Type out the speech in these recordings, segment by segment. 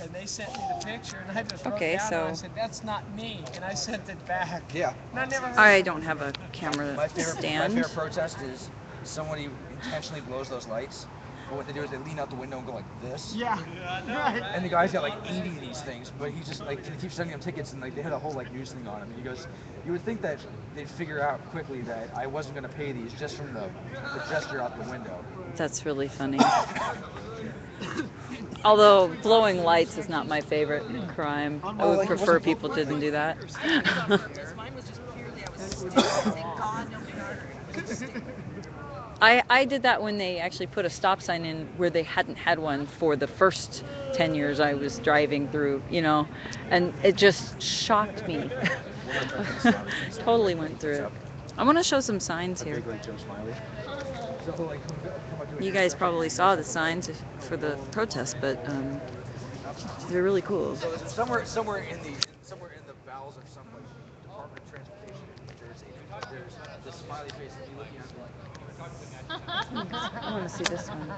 and they sent me the picture, and I just wrote Okay, down, and I so said, "That's not me," and I sent it back. Yeah. And I never heard. I don't have a camera My favorite stand. protest is somebody intentionally blows those lights, but what they do is they lean out the window and go like this. Yeah. Right. And the guy's got like 80 of these things, but he just like they keep sending him tickets, and like they had a whole like news thing on him. And he goes, you would think that they'd figure out quickly that I wasn't going to pay these just from the gesture out the window. That's really funny. Although blowing lights is not my favorite crime. I Oh, would like it prefer wasn't. people didn't do that. Mine was just purely, I was stupid. Thank God nobody got hurt. I did that when they actually put a stop sign in where they hadn't had one for the first 10 years I was driving through, and it just shocked me. Totally went through it. I want to show some signs A here. big like Joe Smiley. So he'll, like, come up to a You guys probably saw the signs for the protest, but they're really cool. So somewhere in the bowels of some like Department of Transportation, there's this smiley face and you looking at me like. I want to see this one.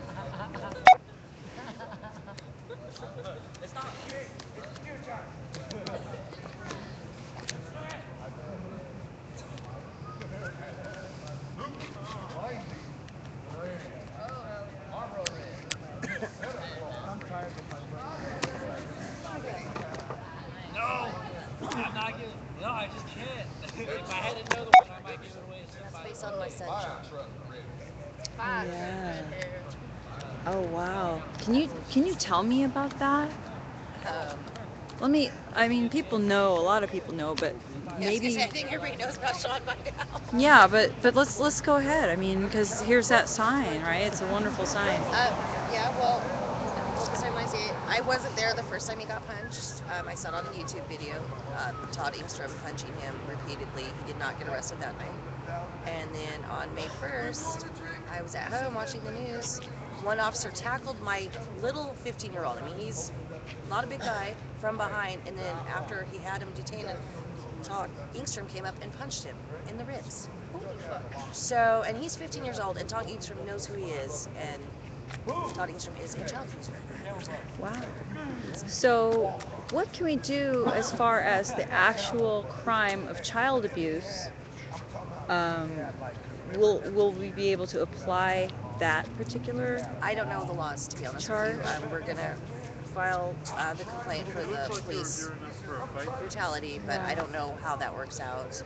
It's not. It's your time. No, I'm not giving. No, I just can't. If I had another one, I might give it away to somebody. Based on my sunshine. Yeah. Oh wow. Can you tell me about that? Um, People know, a lot of people know, but maybe. I think everybody knows about Sean by now. Yeah, but let's go ahead. Because here's that sign, right? It's a wonderful sign. Yeah, well, I wasn't there the first time he got punched. I saw it on a YouTube video. Todd Ingstrom punching him repeatedly. He did not get arrested that night. And then on May 1st, I was at home watching the news. One officer tackled my little 15-year-old. He's not a big guy, from behind. And then after he had him detained, Todd Ingstrom came up and punched him in the ribs. So, and he's 15 years old, and Todd Ingstrom knows who he is, and Todd Ingstrom is a child abuser. Wow. So, what can we do as far as the actual crime of child abuse? Will we be able to apply that particular? I don't know the laws, to be honest Charge? with you. We're going to file the complaint for the police brutality, but I don't know how that works out.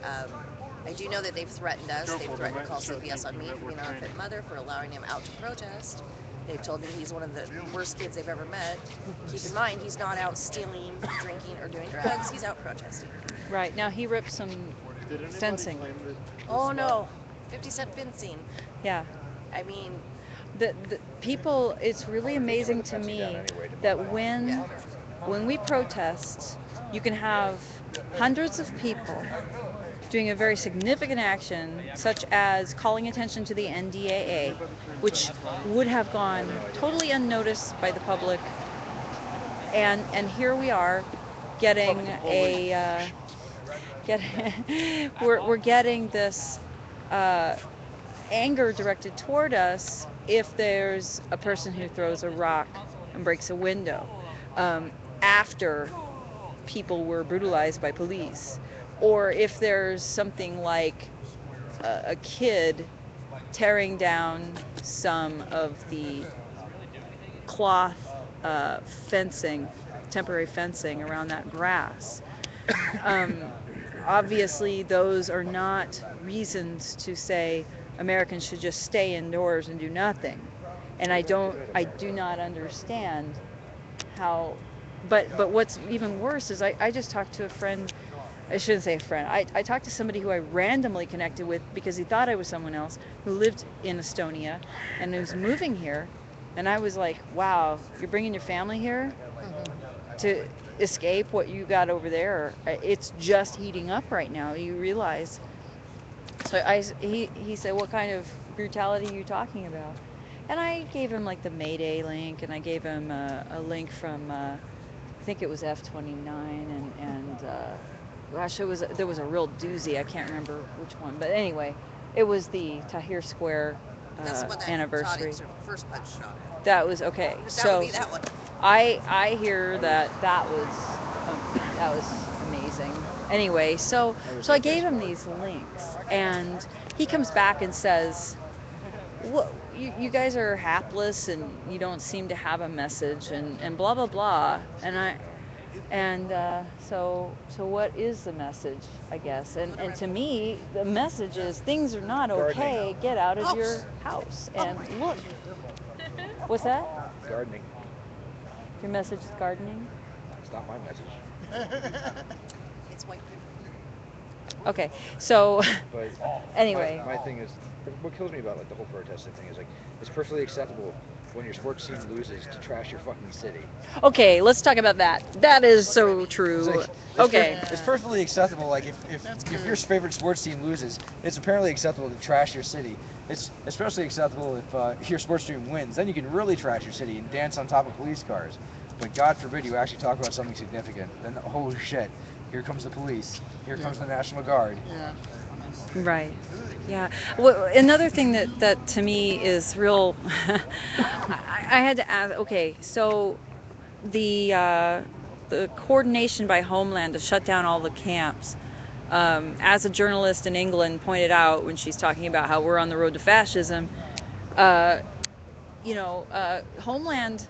I do know that they've threatened us. They've threatened to call CPS on me for being an unfit mother, for allowing him out to protest. They've told me he's one of the worst kids they've ever met. Keep in mind, he's not out stealing, drinking, or doing drugs. He's out protesting. Right. Now, he ripped some fencing. Oh, no. 50-cent fencing. Yeah. I mean, The people, it's really amazing to me that when we protest, you can have hundreds of people doing a very significant action, such as calling attention to the NDAA, which would have gone totally unnoticed by the public, and here we are getting we're getting this anger directed toward us if there's a person who throws a rock and breaks a window after people were brutalized by police, or if there's something like a kid tearing down some of the cloth fencing, temporary fencing around that grass. Obviously, those are not reasons to say Americans should just stay indoors and do nothing. And I do not understand how, but what's even worse is I just talked to a friend. I shouldn't say a friend. I talked to somebody who I randomly connected with because he thought I was someone else who lived in Estonia and who's moving here. And I was like, wow, you're bringing your family here to escape what you got over there? It's just heating up right now. You realize. So he said, what kind of brutality are you talking about? And I gave him like the Mayday link, and I gave him a link from I think it was F29, and gosh, there was a real doozy. I can't remember which one, but anyway, it was the Tahrir Square that's the one that anniversary. Todd Ingstrom first punch shot at. That was okay. That So would be that one. I hear that was amazing. Anyway, I was so I there gave best him part. these links, and he comes back and says, "What you guys are hapless, and you don't seem to have a message, and blah blah blah." So what is the message? I guess, and to me, the message is things are not Gardening. okay. Get out of your house and look. What's that? Gardening. Your message is gardening. It's not my message. It's white people. Okay, so But anyway, my thing is, what kills me about like the whole protesting thing is like it's perfectly acceptable when your sports team loses to trash your fucking city. okay, let's talk about that. That is so It's true. like Okay. it's perfectly acceptable. Like if your favorite sports team loses, it's apparently acceptable to trash your city. It's especially acceptable if your sports team wins. Then you can really trash your city and dance on top of police cars. But God forbid you actually talk about something significant. Then holy shit, here comes the police. Here comes the National Guard. Yeah. Right. Yeah. Well, another thing that to me is real. I had to ask. Okay, so the coordination by Homeland to shut down all the camps. As a journalist in England pointed out when she's talking about how we're on the road to fascism, uh, Homeland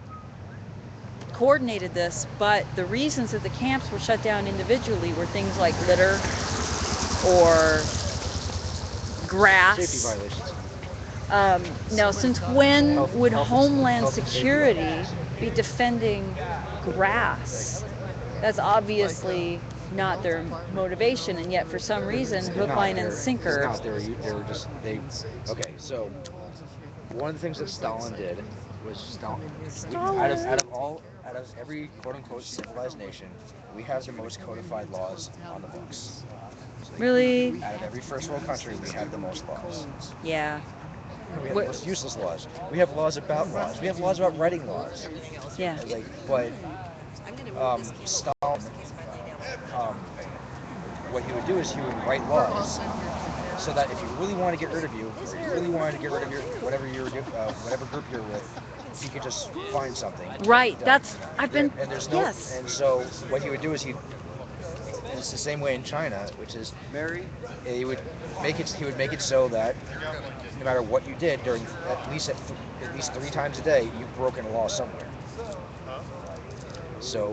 coordinated this, but the reasons that the camps were shut down individually were things like litter or Safety grass. violations. Now, since when would Homeland Health and safety Security violations. be defending grass? That's obviously not their motivation, and yet for some reason, It's hook, not. line, and It's sinker. not. They were just they. Okay, so one of the things that Stalin did was out of every quote unquote civilized nation, we have the most codified laws on the books. Really? Out of every first world country, we have the most laws. Yeah. We have the What? most useless laws. We have laws about laws. We have laws about writing laws. Yeah. Like, but I'm gonna move this Stalin, just in case I lay down. um, what he would do is he would write laws so that if he really wanted to get rid of you, or he really wanted to get rid of your whatever group you're with, he could just find something. Right. Done. That's I've been. And there's no. Yes. And so what he would do is and it's the same way in China, which is he would he would make it so that no matter what you did during at least 3 times a day, you've broken a law somewhere. So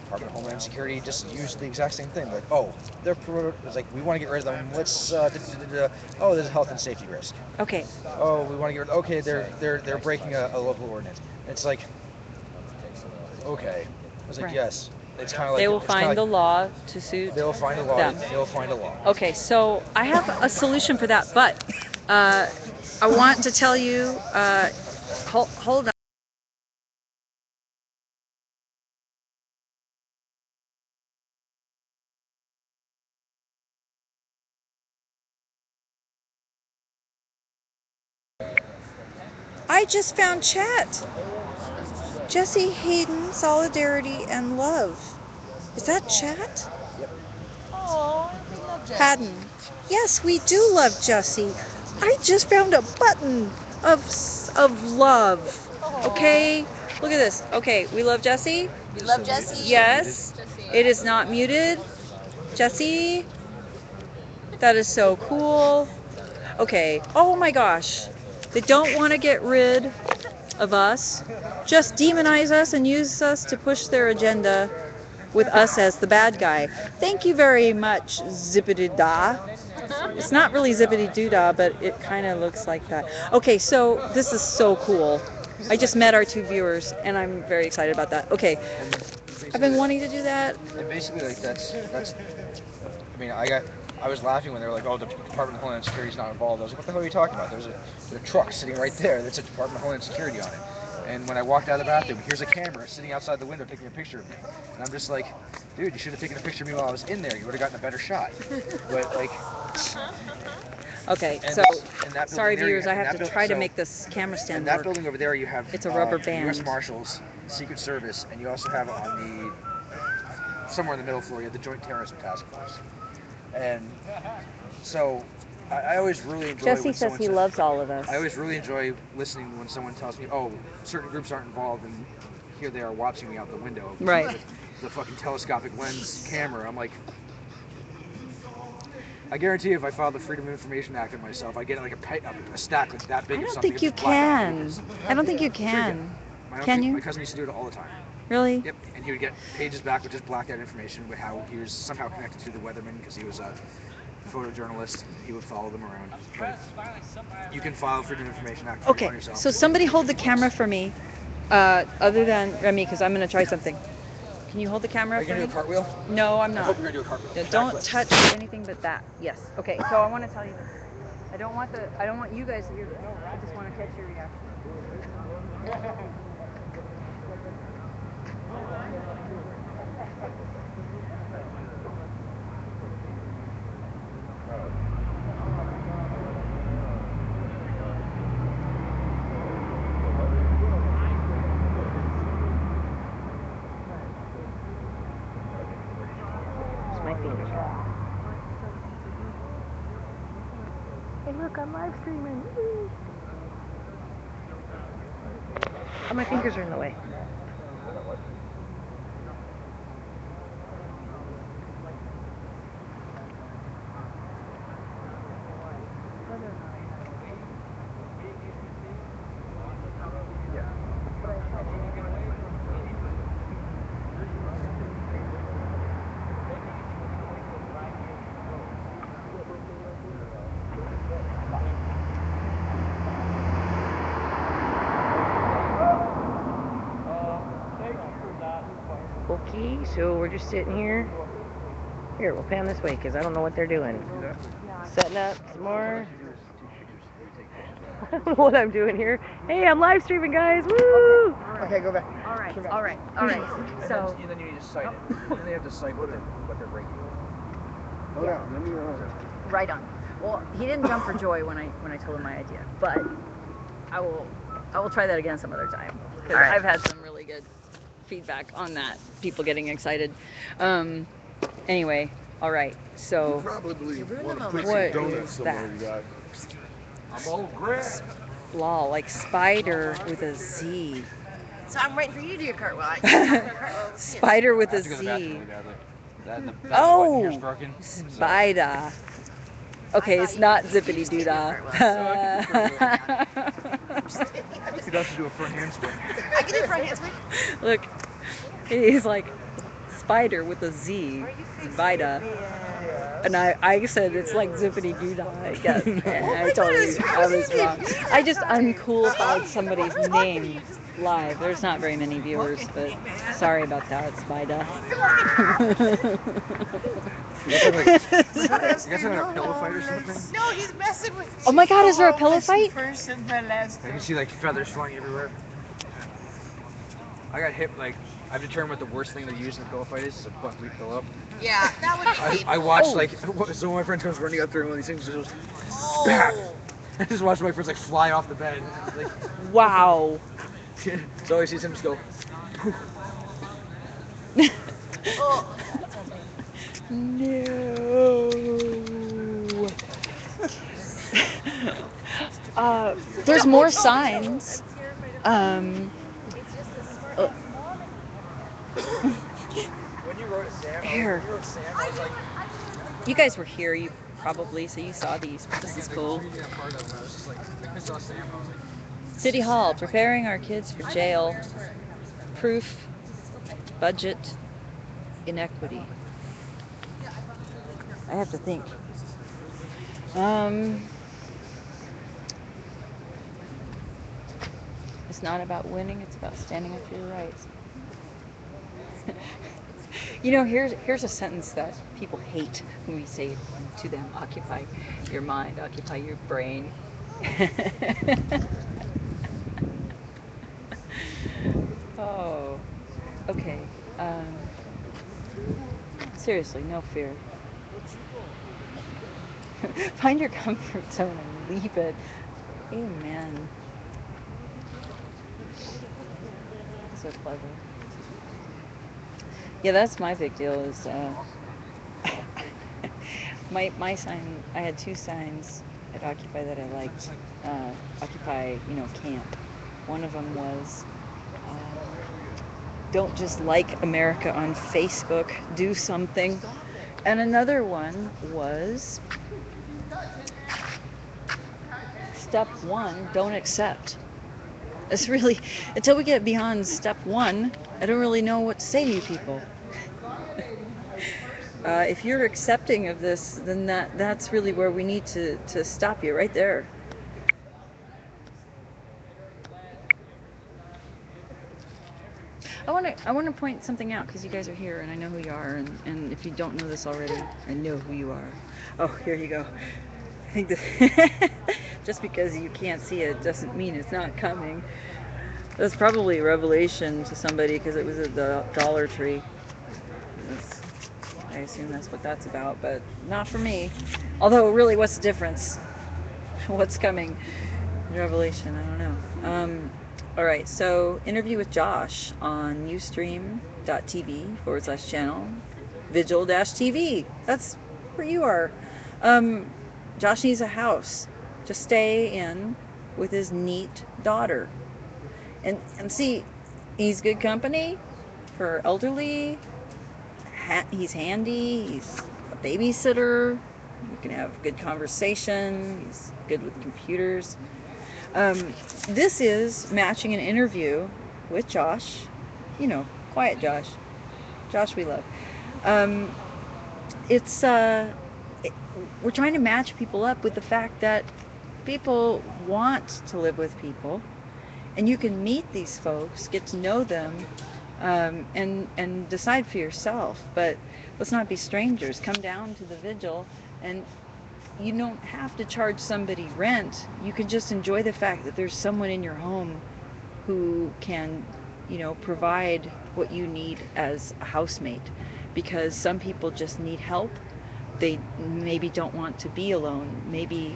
Department of Homeland Security just used the exact same thing. Like, oh, it's like we want to get rid of them. Let's oh, there's a health and safety risk. Okay. Oh, we want to get rid. Okay, they're breaking a local ordinance. It's like, okay, I was like, Right. yes. It's kind of like They will it's kinda find the like, law to suit they'll find a law. them. They'll find a law. Okay, so I have a solution for that, but I want to tell you. Hold on. I just found chat. Jesse Hayden, solidarity and love. Is that chat? Yep. Oh, we love Jesse. Haddon. Yes, we do love Jesse. I just found a button of love. Okay, look at this. Okay, we love Jesse. We love Jesse. Yes, it is not muted. Jesse, that is so cool. Okay. Oh my gosh, they don't want to get rid of us. Just demonize us and use us to push their agenda with us as the bad guy. Thank you very much, Zippity Da. It's not really Zippity Doodah, but it kind of looks like that. Okay, so this is so cool. I just met our 2 viewers, and I'm very excited about that. Okay, I've been wanting to do that. And basically, like that's. I mean, I was laughing when they were like, "Oh, the Department of Homeland Security is not involved." I was like, "What the hell are you talking about? There's a truck sitting right there that's a Department of Homeland Security on it." And when I walked out of the bathroom, here's a camera sitting outside the window taking a picture of me. And I'm just like, dude, you should have taken a picture of me while I was in there. You would have gotten a better shot. But like, Okay, and so in that sorry, building there, viewers, I in have that to buil- try to so make this camera in stand that work. building over there, you have It's a rubber U.S. band. Marshals, Secret Service, and you also have on the somewhere in the middle floor, you have the Joint Terrorism Task Force. And so I always really enjoy Jesse when says someone he says, loves all of us. I always really enjoy listening when someone tells me, oh, certain groups aren't involved, and here they are watching me out the window. Right. With the fucking telescopic lens camera. I'm like, I guarantee if I filed the Freedom of Information Act on myself, I get like a stack like that big I of don't something. think you just blacked out can. pages. I don't think you Sure you can. My Can you? My cousin used to do it all the time. Really? Yep, and he would get pages back with just blacked out information with how he was somehow connected to the weatherman because he was a photojournalist. He would follow them around. But you can file Freedom of Information Act Okay. on yourself. So somebody hold the camera for me, other than Remi, because I'm gonna try something. Can you hold the camera Are you for gonna me? do a cartwheel? No, I'm I not. hope you're gonna do a cartwheel. Yeah, don't Backflip. touch anything but that. Yes. Okay. So I want to tell you this. I don't want you guys to hear this. I just want to catch your reaction. My fingers. Hey, look, I'm live streaming. Woo. Oh, my fingers are in the way. Okay, so we're just sitting here. Here, we'll pan this way because I don't know what they're doing. Setting up some more. I don't know what I'm doing here. Hey, I'm live streaming, guys. Woo! Okay, go back. All right. Go back. All right. All right. So. And then you need to cite it. And then they have to cite what they're breaking. Yeah. Right on. Well, he didn't jump for joy when I told him my idea, but I will try that again some other time because Right. I've had some really good feedback on that. People getting excited. Anyway, all right. So Probably You ruined want the to put moment. some What donuts is somewhere, that? you guys. I'm old Greg. lol, like spider with a Z. So I'm waiting for you to do your cartwheel. I can't do a cartwheel. Spider with I a have to go to the bathroom Z. really badly. The Oh, button here's broken. So. spider. Okay, it's not zippity doo dah. He'd have to do a front handspring. I can do front handspring. Look, he's like spider with a Z. Spider. And I said it's like zippity doo dah. I guess. I was wrong. I just uncoolified somebody's name live. There's not very many viewers, but sorry about that, spider. You guys having a pillow fight or something? No, he's messing with me. Oh my God, is there a pillow fight? I can see like feathers flying everywhere. I got hit like I've determined what the worst thing to use in a pillow fight is a buckwheat pillow. Yeah, that would be painful. I watched Oh. like so one of my friends comes running up there and one of these things just goes Oh. I just watched my friends like fly off the bed. Like Wow. so I see him just go Oh. No. There's more signs. when you wrote Sam, Here. when you wrote Sam, I was like You guys were here, you probably, so you saw these, but this is cool. reading that part of it, I was just like I saw Sam, I was like City Hall, preparing our kids for jail. Proof, budget, inequity. I have to think. It's not about winning, it's about standing up for your rights. You know, here's a sentence that people hate when we say to them, occupy your mind, occupy your brain. Oh, okay. Seriously, no fear. Find your comfort zone and leave it. Amen. So clever. Yeah, that's my big deal is my sign, I had two signs at Occupy that I liked. Occupy, camp. One of them was don't just like America on Facebook, do something. And another one was step one, don't accept. It's really, until we get beyond step one, I don't really know what to say to you people. If you're accepting of this, then that's really where we need to stop you right there. I want to point something out because you guys are here and I know who you are, and if you don't know this already, I know who you are. Oh, here you go. I think this just because you can't see it doesn't mean it's not coming. That's probably a revelation to somebody because it was at the Dollar Tree. That's, I assume that's what that's about, but not for me. Although, really, what's the difference? What's coming? Revelation, I don't know. All right, so interview with Josh on ustream.tv/channel vigil-tv. That's where you are. Josh needs a house to stay in with his neat daughter. And see, he's good company for elderly. He's handy. He's a babysitter. You can have good conversation. He's good with computers. This is matching an interview with Josh. You know, quiet Josh. Josh we love. It's we're trying to match people up with the fact that people want to live with people, and you can meet these folks, get to know them, and decide for yourself. But let's not be strangers. Come down to the vigil, and you don't have to charge somebody rent. You can just enjoy the fact that there's someone in your home who can, provide what you need as a housemate. Because some people just need help. They maybe don't want to be alone. Maybe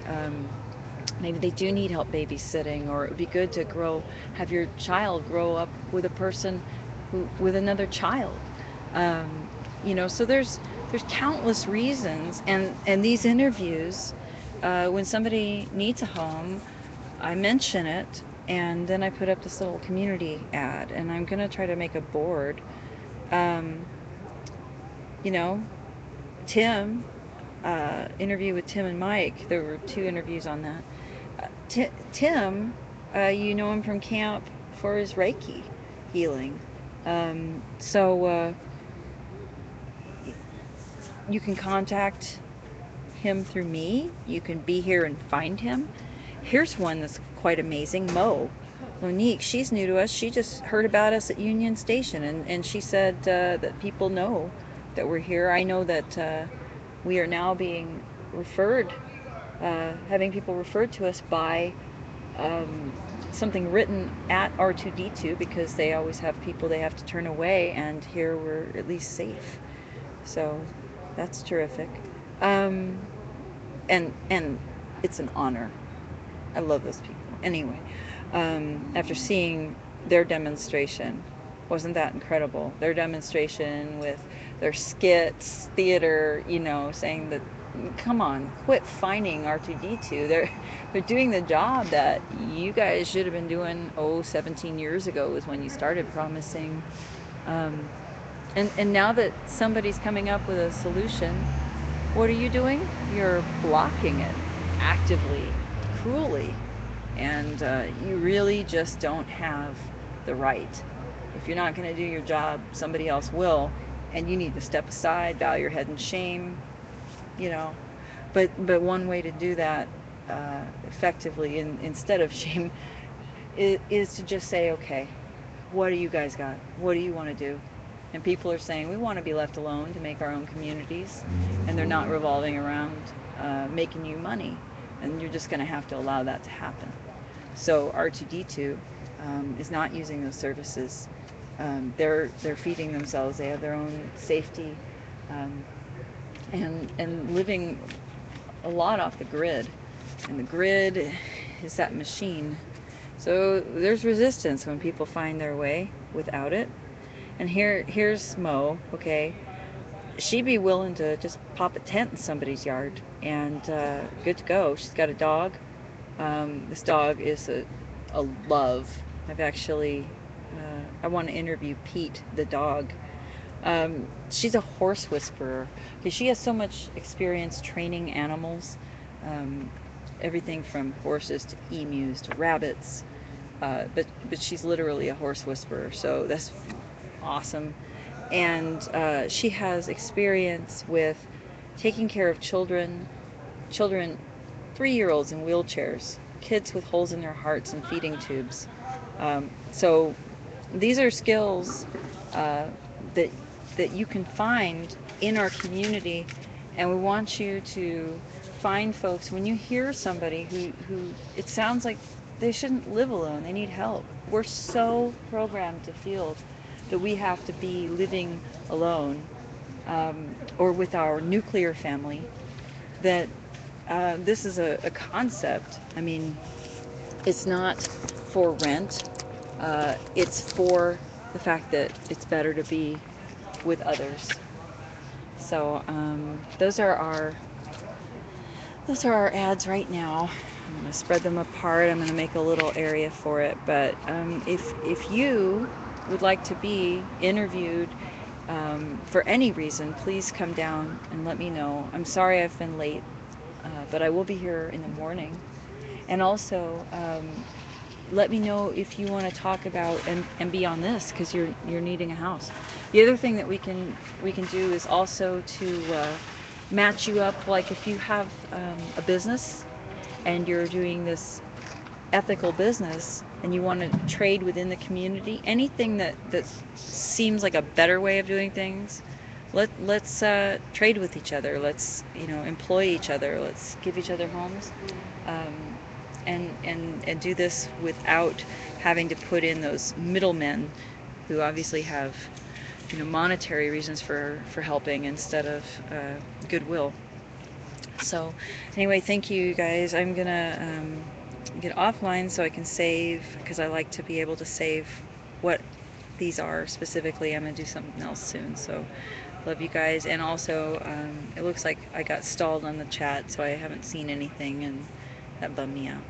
they do need help babysitting, or it would be good to have your child grow up with a person with another child. So there's countless reasons, and these interviews, when somebody needs a home, I mention it, and then I put up this little community ad, and I'm gonna try to make a board. Tim, interview with Tim and Mike. There were 2 interviews on that. Tim, you know him from camp for his Reiki healing. So you can contact him through me. You can be here and find him. Here's one that's quite amazing. Monique, she's new to us. She just heard about us at Union Station, and she said that people know that we're here. I know that we are now being referred, having people referred to us by something written at R2D2, because they always have people they have to turn away, and here we're at least safe. So that's terrific. And it's an honor. I love those people. Anyway, after seeing their demonstration, wasn't that incredible? Their demonstration with their skits, theater, saying that, come on, quit finding R2D2. They're doing the job that you guys should have been doing 17 years ago was when you started promising. And now that somebody's coming up with a solution, what are you doing? You're blocking it actively, cruelly. And you really just don't have the right. If you're not going to do your job, somebody else will, and you need to step aside, bow your head in shame, But one way to do that effectively, instead of shame, is to just say, okay, what do you guys got? What do you want to do? And people are saying, we want to be left alone to make our own communities, and they're not revolving around making you money, and you're just going to have to allow that to happen. So R2D2 is not using those services. They're feeding themselves. They have their own safety, and living a lot off the grid. And the grid is that machine. So there's resistance when people find their way without it. And here's Mo, okay? She'd be willing to just pop a tent in somebody's yard and good to go. She's got a dog. This dog is a love. I've actually I want to interview Pete, the dog. She's a horse whisperer because she has so much experience training animals, um, everything from horses to emus to rabbits. But she's literally a horse whisperer, so that's awesome. And she has experience with taking care of children 3-year-olds in wheelchairs, kids with holes in their hearts and feeding tubes. So these are skills uh, that that you can find in our community, and we want you to find folks. When you hear somebody who it sounds like they shouldn't live alone, they need help. We're so programmed to feel that we have to be living alone, or with our nuclear family, that this is a concept. I mean, it's not for rent. It's for the fact that it's better to be with others. So those are our ads right now. I'm going to spread them apart. I'm going to make a little area for it. But if you would like to be interviewed for any reason, please come down and let me know. I'm sorry I've been late, but I will be here in the morning. And also, let me know if you want to talk about and be on this because you're needing a house. The other thing that we can do is also to match you up. Like if you have a business and you're doing this ethical business and you want to trade within the community, anything that seems like a better way of doing things, let's trade with each other. Let's employ each other. Let's give each other homes. Um, and do this without having to put in those middlemen who obviously have monetary reasons for helping instead of goodwill. So anyway, thank you guys. I'm gonna get offline so I can save, because I like to be able to save what these are specifically. I'm gonna do something else soon, so love you guys. And also it looks like I got stalled on the chat, so I haven't seen anything, and that bummed me out.